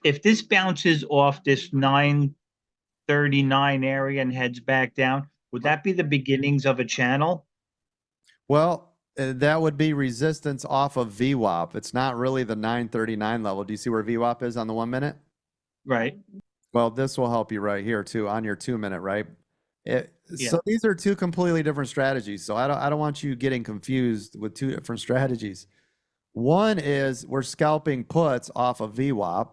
if this bounces off this 939 area and heads back down, would that be the beginnings of a channel? Well, that would be resistance off of VWAP. It's not really the 939 level. Do you see where VWAP is on the 1 minute? Right. Well, this will help you right here too on your 2 minute, right? Yeah. So these are two completely different strategies. So I don't want you getting confused with two different strategies. One is we're scalping puts off of VWAP.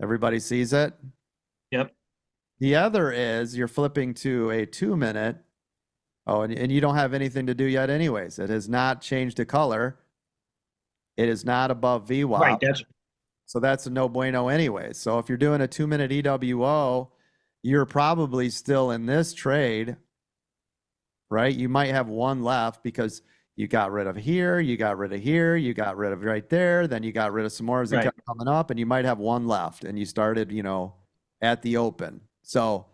Everybody sees it? Yep. The other is you're flipping to a 2 minute. Oh, and you don't have anything to do yet anyways. It has not changed the color. It is not above VWAP. Right. So that's a no bueno anyway. So if you're doing a 2 minute EWO, you're probably still in this trade, right? You might have one left because you got rid of here, you got rid of here, you got rid of right there, then you got rid of some more as it kept coming up, and you might have one left, and you started, at the open. So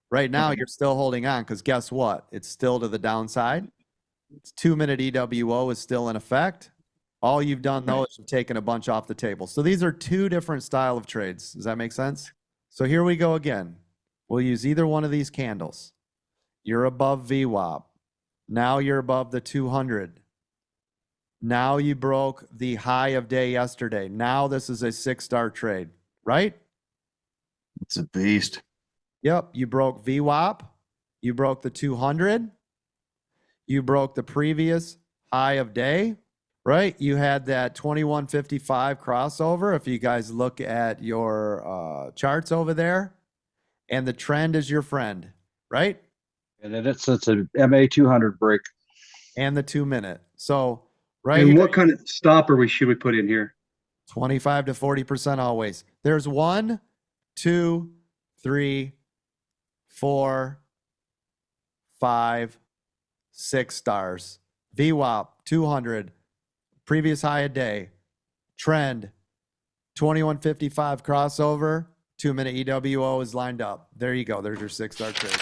right now you're still holding on because guess what? It's still to the downside. It's 2 minute EWO is still in effect. All you've done though is you've taken a bunch off the table. So these are two different style of trades. Does that make sense? So here we go again. We'll use either one of these candles. You're above VWAP. Now you're above the 200. Now you broke the high of day yesterday. Now this is a 6-star trade, right? It's a beast. Yep. You broke VWAP. You broke the 200. You broke the previous high of day, right? You had that 2155 crossover. If you guys look at your charts over there, and the trend is your friend, right? And then it's a MA 200 break. And the 2 minute. So right And here, what kind of stopper should we put in here? 25 to 40% always. There's 1, 2, 3, 4, 5, 6 stars. VWAP 200, previous high a day, trend 2155 crossover, 2 minute EWO is lined up. There you go. There's your 6-star trade.